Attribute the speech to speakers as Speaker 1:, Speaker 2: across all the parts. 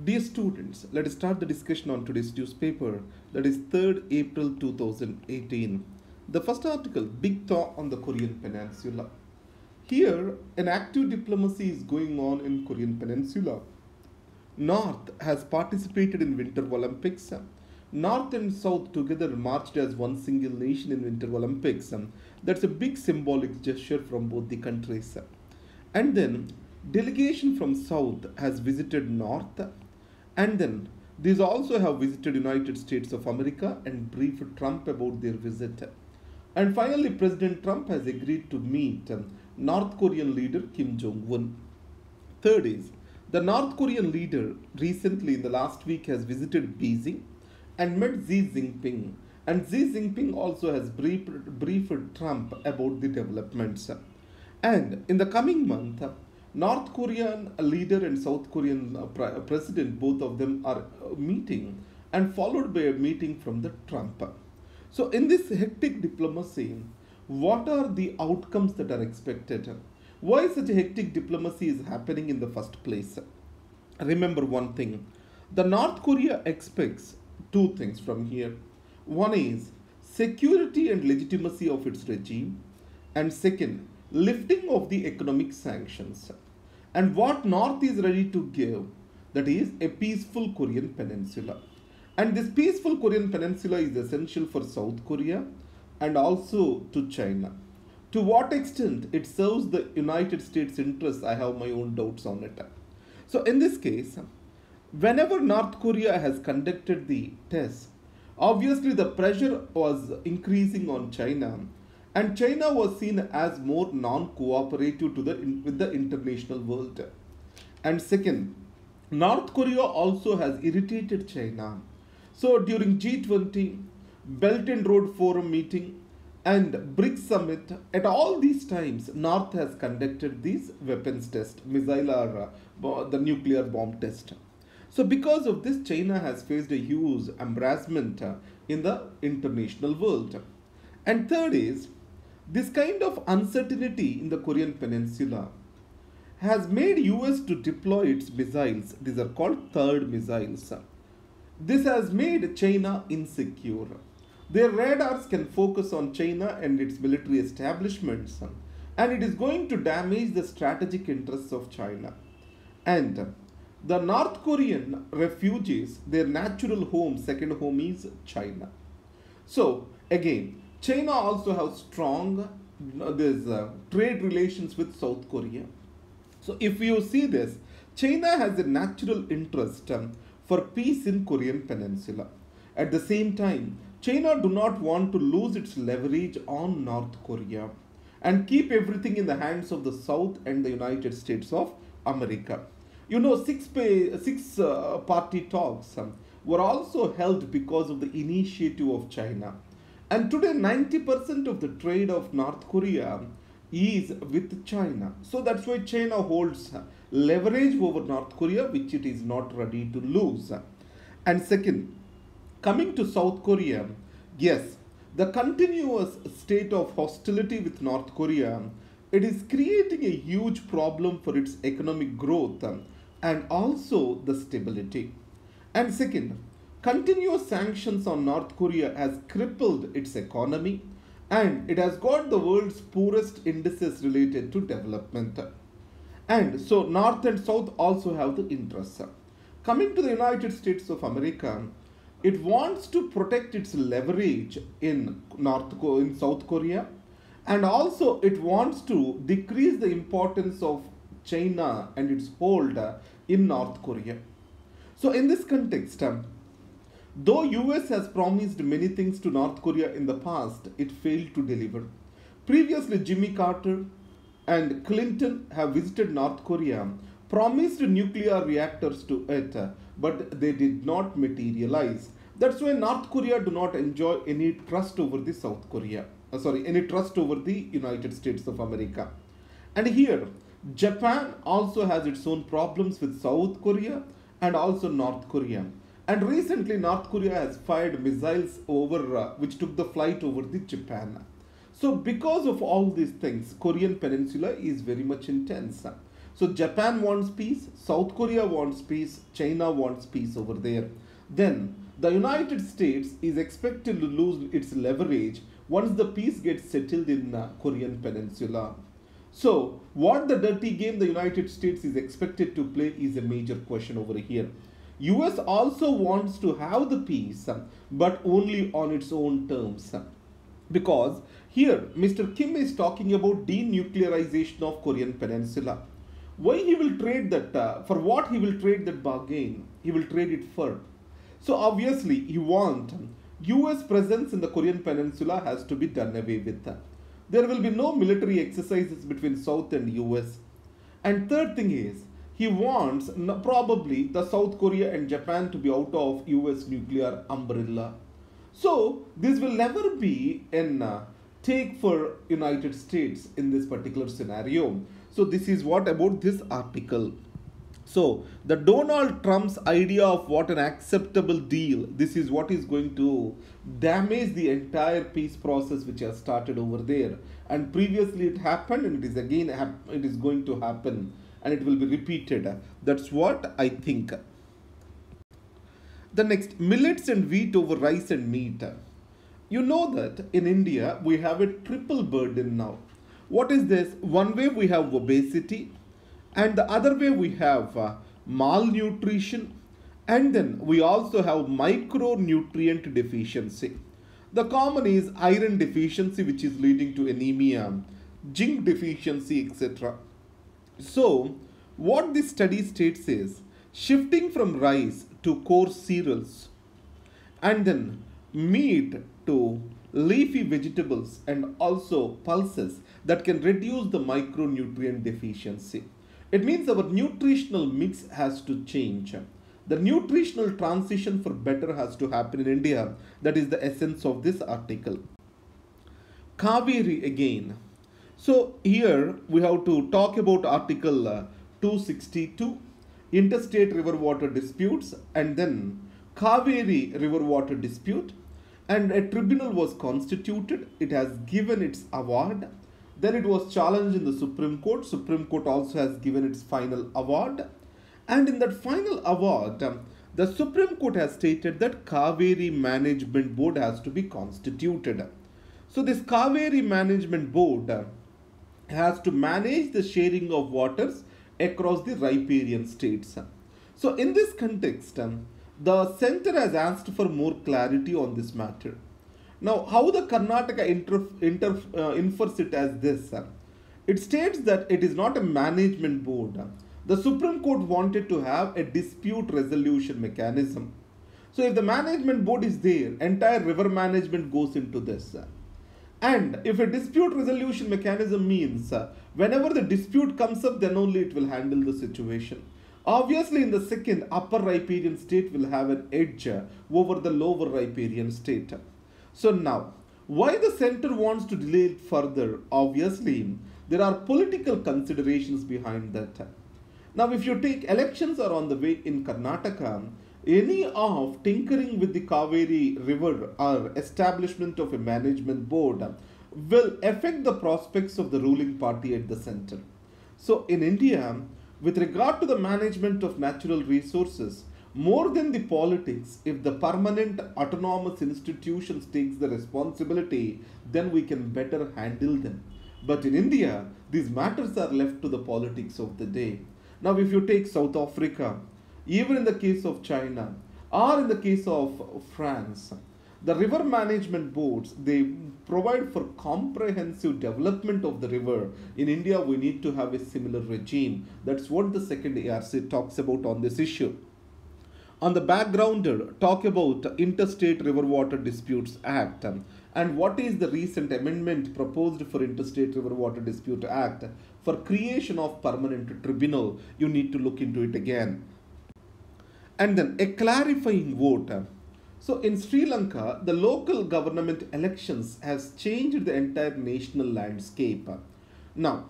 Speaker 1: Dear students, let us start the discussion on today's newspaper, that is 3rd April 2018. The first article, Big Thaw on the Korean Peninsula. Here, an active diplomacy is going on in Korean Peninsula. North has participated in Winter Olympics. North and South together marched as one single nation in Winter Olympics. That's a big symbolic gesture from both the countries. And then delegation from South has visited North, and then these also have visited United States of America and briefed Trump about their visit. And finally, President Trump has agreed to meet North Korean leader Kim Jong-un. Third is, the North Korean leader recently in the last week has visited Beijing and met Xi Jinping. And Xi Jinping also has briefed Trump about the developments. And in the coming month, North Korean leader and South Korean president, both of them are meeting, and followed by a meeting from the Trump. So in this hectic diplomacy, what are the outcomes that are expected? Why such a hectic diplomacy is happening in the first place? Remember one thing, the North Korea expects two things from here. One is security and legitimacy of its regime, and second, lifting of the economic sanctions. And what North is ready to give, that is a peaceful Korean peninsula. And this peaceful Korean peninsula is essential for South Korea and also to China. To what extent it serves the United States interests, I have my own doubts on it. So in this case, whenever North Korea has conducted the tests, obviously the pressure was increasing on China, and China was seen as more non-cooperative with the international world. And second, North Korea also has irritated China. So during G20, Belt and Road Forum meeting, and BRICS summit, at all these times, North has conducted these weapons test, missile or the nuclear bomb test. So because of this, China has faced a huge embarrassment in the international world. And third is, this kind of uncertainty in the Korean peninsula has made US to deploy its missiles. These are called third missiles. This has made China insecure. Their radars can focus on China and its military establishments, and it is going to damage the strategic interests of China. And the North Korean refugees, their natural home, second home is China. So again, China also has strong trade relations with South Korea. So if you see this, China has a natural interest for peace in Korean peninsula. At the same time, China do not want to lose its leverage on North Korea and keep everything in the hands of the South and the United States of America. You know, six party talks were also held because of the initiative of China. And today 90% of the trade of North Korea is with China. So that's why China holds leverage over North Korea, which it is not ready to lose. And second, coming to South Korea, yes, the continuous state of hostility with North Korea, it is creating a huge problem for its economic growth and also the stability. And second, continuous sanctions on North Korea has crippled its economy, and it has got the world's poorest indices related to development. And so North and South also have the interests. Coming to the United States of America, it wants to protect its leverage in South Korea, and also it wants to decrease the importance of China and its hold in North Korea. So in this context, though US has promised many things to North Korea in the past, it failed to deliver. Previously, Jimmy Carter and Clinton have visited North Korea, promised nuclear reactors to it, but they did not materialize. That's why North Korea do not enjoy any trust over the any trust over the United States of America. And here, Japan also has its own problems with South Korea and also North Korea. And recently, North Korea has fired missiles which took the flight over the Japan. So because of all these things, Korean Peninsula is very much intense. So Japan wants peace, South Korea wants peace, China wants peace over there. Then the United States is expected to lose its leverage once the peace gets settled in Korean Peninsula. So what the dirty game the United States is expected to play is a major question over here. US also wants to have the peace, but only on its own terms. Because here Mr. Kim is talking about denuclearization of Korean Peninsula. Why he will trade that, for what he will trade that bargain? He will trade it for. So obviously he wants US presence in the Korean Peninsula has to be done away with. There will be no military exercises between South and US. And third thing is, he wants probably the South Korea and Japan to be out of US nuclear umbrella. So this will never be an take for United States in this particular scenario. So this is what about this article. So the Donald Trump's idea of what an acceptable deal, this is what is going to damage the entire peace process which has started over there. And previously it happened, and it is again it is going to happen, and it will be repeated. That's what I think. The next, millets and wheat over rice and meat. You know that in India we have a triple burden now. What is this? One way we have obesity, and the other way we have malnutrition, and then we also have micronutrient deficiency. The common is iron deficiency, which is leading to anemia, zinc deficiency, etc. So what this study states is shifting from rice to coarse cereals, and then meat to leafy vegetables, and also pulses that can reduce the micronutrient deficiency. It means our nutritional mix has to change. The nutritional transition for better has to happen in India. That is the essence of this article. Kaveri again. So here we have to talk about article 262, interstate river water disputes, and then Kaveri river water dispute. And a tribunal was constituted. It has given its award. Then it was challenged in the Supreme Court. Supreme Court also has given its final award. And in that final award, the Supreme Court has stated that Kaveri Management Board has to be constituted. So this Kaveri Management Board has to manage the sharing of waters across the riparian states. So in this context, the center has asked for more clarity on this matter. Now, how the Karnataka infers it as this? It states that it is not a management board. The Supreme Court wanted to have a dispute resolution mechanism. So if the management board is there, entire river management goes into this. And if a dispute resolution mechanism means whenever the dispute comes up, then only it will handle the situation. Obviously, in the second, upper riparian state will have an edge over the lower riparian state. So now, why the center wants to delay it further? Obviously, there are political considerations behind that. Now, if you take elections are on the way in Karnataka, any of tinkering with the Kaveri river or establishment of a management board will affect the prospects of the ruling party at the center. So in India, with regard to the management of natural resources, more than the politics, if the permanent autonomous institutions takes the responsibility, then we can better handle them. But in India, these matters are left to the politics of the day. Now, if you take South Africa, even in the case of China, or in the case of France, the river management boards, they provide for comprehensive development of the river. In India, we need to have a similar regime. That's what the second ARC talks about on this issue. On the background, talk about Interstate River Water Disputes Act and what is the recent amendment proposed for Interstate River Water Dispute Act for creation of permanent tribunal. You need to look into it again. And then a clarifying vote. So in Sri Lanka, the local government elections has changed the entire national landscape. Now,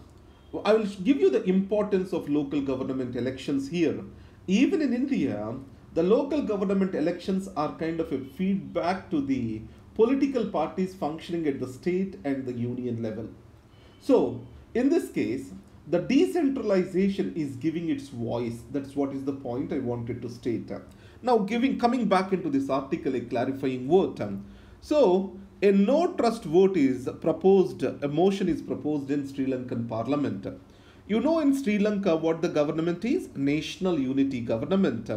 Speaker 1: I will give you the importance of local government elections here. Even in India, the local government elections are kind of a feedback to the political parties functioning at the state and the union level. So, in this case, The decentralization is giving its voice. That's what is the point I wanted to state. Now, coming back into this article, a clarifying vote. So, a no trust vote is proposed, a motion is proposed in Sri Lankan parliament. You know in Sri Lanka what the government is? National Unity Government.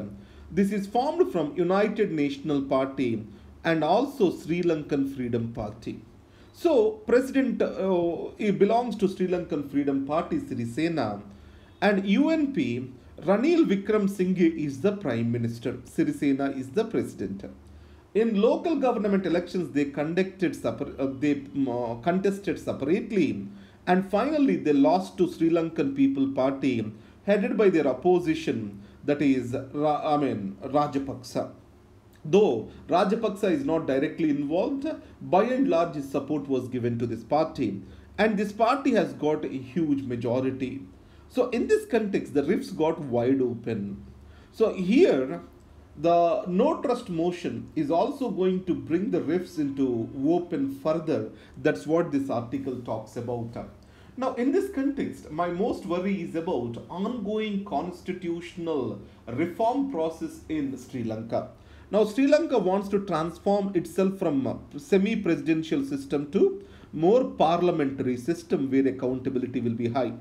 Speaker 1: This is formed from United National Party and also Sri Lankan Freedom Party. So, President he belongs to Sri Lankan Freedom Party, Sirisena, and UNP, Ranil Wickremesinghe is the Prime Minister, Sirisena is the President. In local government elections, they contested separately, and finally they lost to Sri Lankan People Party, headed by their opposition, that is, Rajapaksa. Though Rajapaksa is not directly involved, by and large his support was given to this party, and this party has got a huge majority. So in this context, the rifts got wide open. So here, the no trust motion is also going to bring the rifts into open further. That's what this article talks about. Now, in this context, my most worry is about ongoing constitutional reform process in Sri Lanka. Now, Sri Lanka wants to transform itself from a semi-presidential system to more parliamentary system where accountability will be high.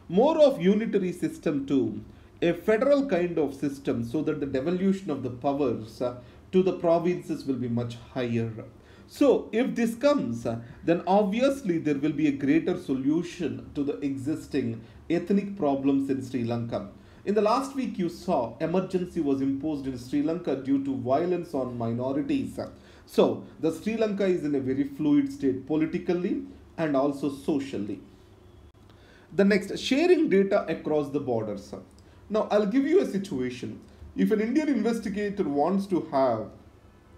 Speaker 1: More of unitary system to a federal kind of system so that the devolution of the powers to the provinces will be much higher. So, if this comes, then obviously there will be a greater solution to the existing ethnic problems in Sri Lanka. In the last week, you saw emergency was imposed in Sri Lanka due to violence on minorities. So, the Sri Lanka is in a very fluid state politically and also socially. The next, sharing data across the borders. Now, I'll give you a situation. If an Indian investigator wants to have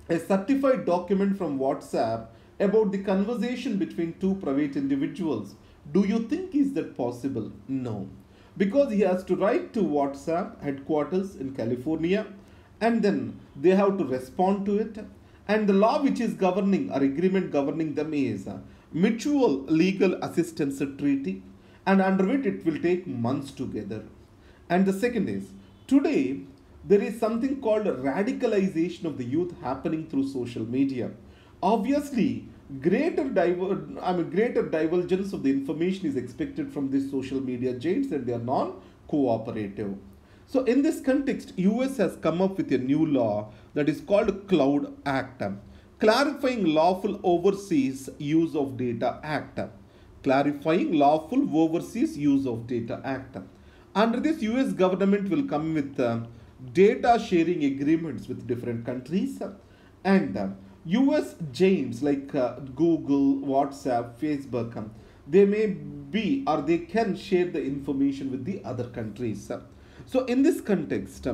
Speaker 1: a certified document from WhatsApp about the conversation between two private individuals, do you think is that possible? No. Because he has to write to WhatsApp headquarters in California, and then they have to respond to it. And the law which is governing or agreement governing them is Mutual Legal Assistance Treaty, and under it it will take months together. And the second is, today there is something called radicalization of the youth happening through social media. Obviously, greater divergence of the information is expected from these social media giants, and they are non-cooperative. So in this context, US has come up with a new law that is called Cloud Act, clarifying lawful overseas use of data act. Clarifying lawful overseas use of data act. Under this, US government will come with data sharing agreements with different countries, and US giants like Google, WhatsApp, Facebook, they may be or they can share the information with the other countries. So in this context,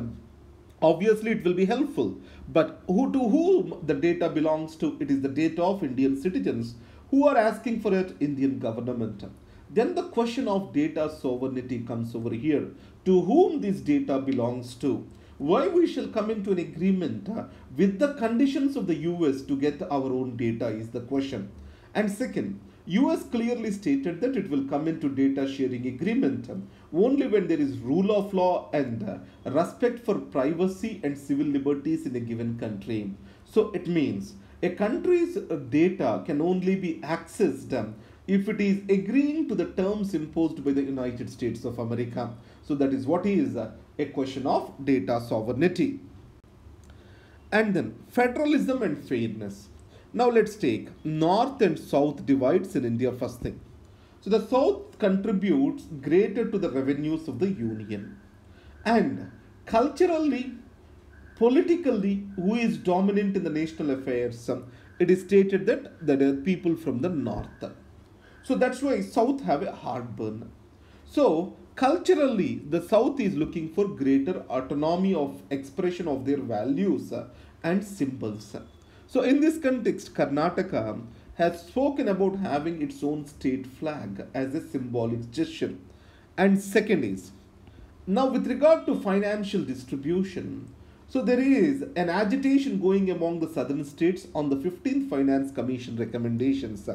Speaker 1: obviously it will be helpful, but to whom the data belongs to? It is the data of Indian citizens who are asking for it, Indian government. Then the question of data sovereignty comes over here. To whom this data belongs to? Why we shall come into an agreement with the conditions of the US to get our own data is the question. And second, US clearly stated that it will come into data sharing agreement only when there is rule of law and respect for privacy and civil liberties in a given country. So it means a country's data can only be accessed if it is agreeing to the terms imposed by the United States of America. So that is what is a question of data sovereignty. And then federalism and fairness. Now let's take North and South divides in India first thing. So the South contributes greater to the revenues of the Union. And culturally, politically, who is dominant in the national affairs? It is stated that there are people from the North. So that's why South have a heartburn. So culturally, the South is looking for greater autonomy of expression of their values and symbols. So in this context, Karnataka has spoken about having its own state flag as a symbolic gesture. And second is, now with regard to financial distribution, so there is an agitation going among the southern states on the 15th Finance Commission recommendations.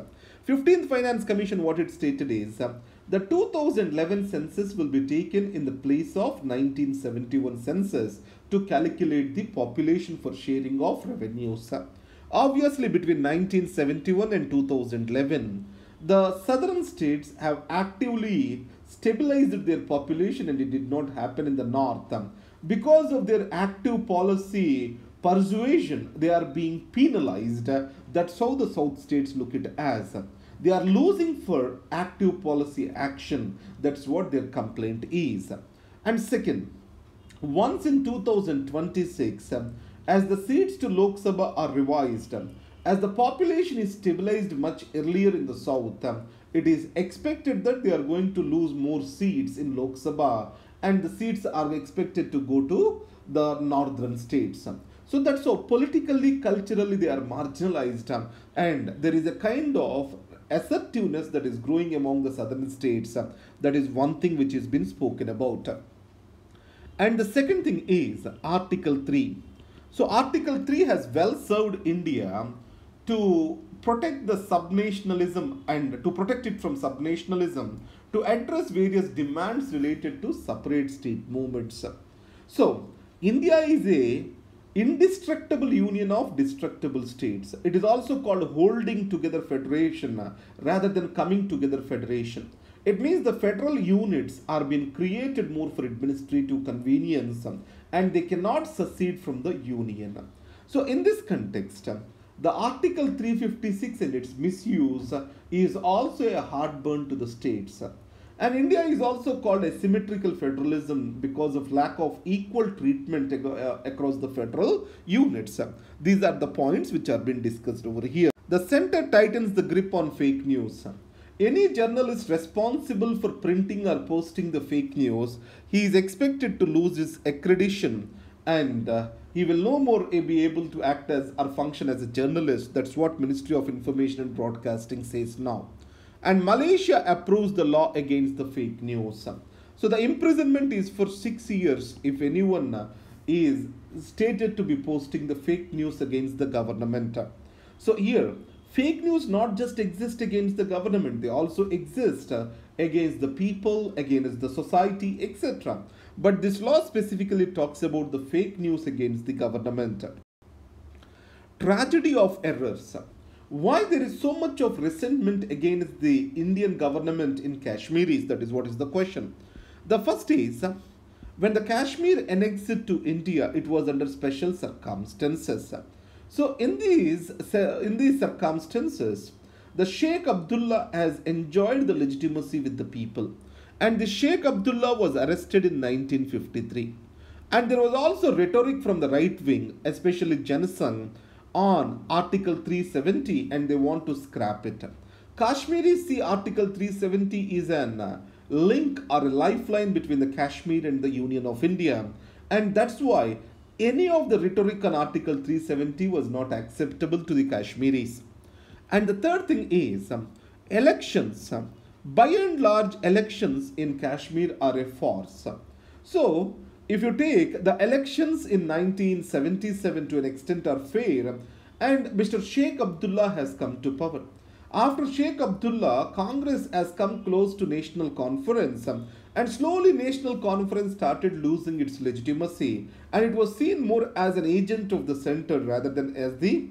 Speaker 1: 15th Finance Commission, what it stated is, The 2011 census will be taken in the place of 1971 census to calculate the population for sharing of revenues. Obviously, between 1971 and 2011, the southern states have actively stabilized their population, and it did not happen in the north. Because of their active policy persuasion, they are being penalized. That's how the south states look at it as. They are losing for active policy action. That's what their complaint is. And second, once in 2026, as the seats to Lok Sabha are revised, as the population is stabilized much earlier in the south, it is expected that they are going to lose more seats in Lok Sabha, and the seats are expected to go to the northern states. So that's how politically, culturally they are marginalized, and there is a kind of assertiveness that is growing among the southern states. That is one thing which has been spoken about. And the second thing is Article 3. So Article 3 has well served India to protect the subnationalism and to protect it from subnationalism, to address various demands related to separate state movements. So India is a indestructible union of destructible states. It is also called holding together federation rather than coming together federation. It means the federal units are being created more for administrative convenience, and they cannot secede from the union. So in this context, the Article 356 and its misuse is also a heartburn to the states. And India is also called asymmetrical federalism because of lack of equal treatment across the federal units. These are the points which are being discussed over here. The center tightens the grip on fake news. Any journalist responsible for printing or posting the fake news, he is expected to lose his accreditation, and he will no more be able to act as or function as a journalist. That's what Ministry of Information and Broadcasting says now. And Malaysia approves the law against the fake news. So the imprisonment is for 6 years if anyone is stated to be posting the fake news against the government. So here, fake news not just exist against the government, they also exist against the people, against the society, etc. But this law specifically talks about the fake news against the government. Tragedy of errors. Why there is so much of resentment against the Indian government in Kashmir Ease? That is what is the question. The first is, when the Kashmir annexed to India, it was under special circumstances. So in these circumstances, the Sheikh Abdullah has enjoyed the legitimacy with the people. And the Sheikh Abdullah was arrested in 1953. And there was also rhetoric from the right wing, especially Janasangh, on Article 370, and they want to scrap it. Kashmiris see Article 370 is an link or a lifeline between the Kashmir and the Union of India, and that's why any of the rhetoric on Article 370 was not acceptable to the Kashmiris. And the third thing is elections. By and large, elections in Kashmir are a farce. So if you take the elections in 1977 to an extent are fair, and Mr. Sheikh Abdullah has come to power. After Sheikh Abdullah, Congress has come close to National Conference, and slowly National Conference started losing its legitimacy, and it was seen more as an agent of the center rather than as the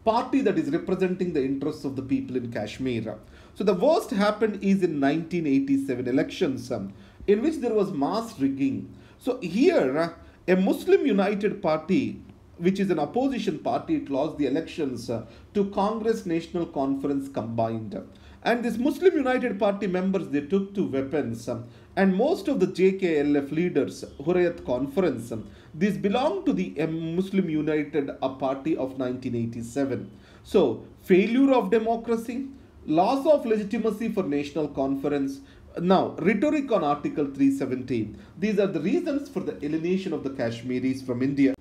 Speaker 1: party that is representing the interests of the people in Kashmir. So the worst happened is in 1987 elections, in which there was mass rigging. So here, a Muslim United Party, which is an opposition party, it lost the elections to Congress National Conference combined. And this Muslim United Party members, they took to weapons. And most of the JKLF leaders, Hurriyat Conference, these belong to the Muslim United Party of 1987. So, failure of democracy, loss of legitimacy for National Conference. Now, rhetoric on Article 370. These are the reasons for the alienation of the Kashmiris from India.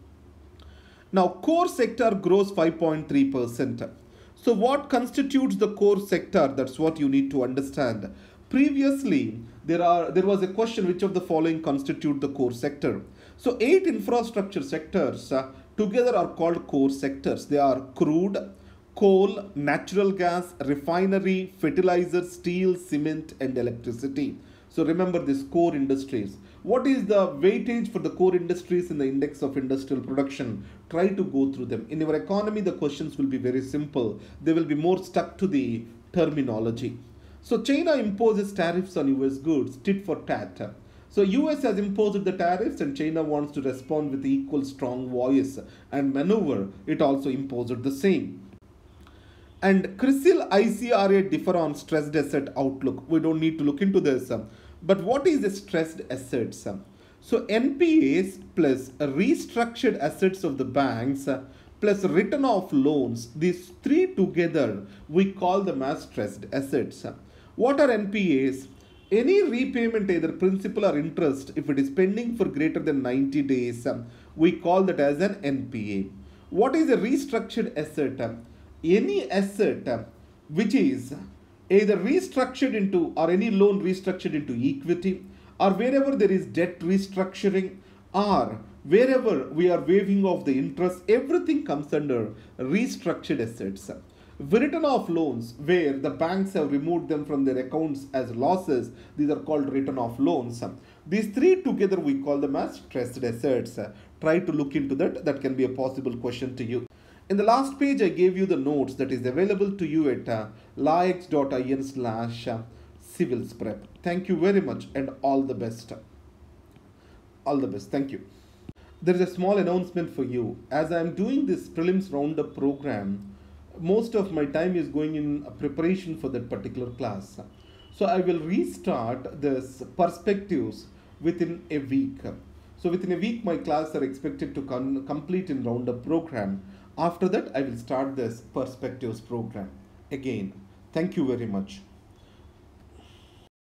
Speaker 1: Now, core sector grows 5.3%. So, what constitutes the core sector? That's what you need to understand. Previously, there was a question, which of the following constitute the core sector? So, 8 infrastructure sectors together are called core sectors. They are crude, coal, natural gas, refinery, fertilizer, steel, cement, and electricity. So remember these core industries. What is the weightage for the core industries in the index of industrial production? Try to go through them. In your economy, the questions will be very simple. They will be more stuck to the terminology. So China imposes tariffs on US goods, tit for tat. So US has imposed the tariffs and China wants to respond with equal strong voice and maneuver. It also imposed the same. And CRISIL ICRA differ on stressed asset outlook. We don't need to look into this. But what is the stressed assets? So NPAs plus restructured assets of the banks plus written off loans, these three together we call them as stressed assets. What are NPAs? Any repayment, either principal or interest, if it is pending for greater than 90 days, we call that as an NPA. What is a restructured asset? Any asset which is either restructured into or any loan restructured into equity, or wherever there is debt restructuring, or wherever we are waiving off the interest, everything comes under restructured assets. Written off loans, where the banks have removed them from their accounts as losses, these are called written off loans. These three together we call them as stressed assets. Try to look into that. That can be a possible question to you. In the last page, I gave you the notes that is available to you at lax.in/CivilsPrep. Thank you very much and all the best. All the best. Thank you. There is a small announcement for you. As I am doing this prelims roundup program, most of my time is going in preparation for that particular class. So I will restart this perspectives within a week. So within a week, my class are expected to complete in roundup program. After that, I will start this perspectives program again. Thank you very much.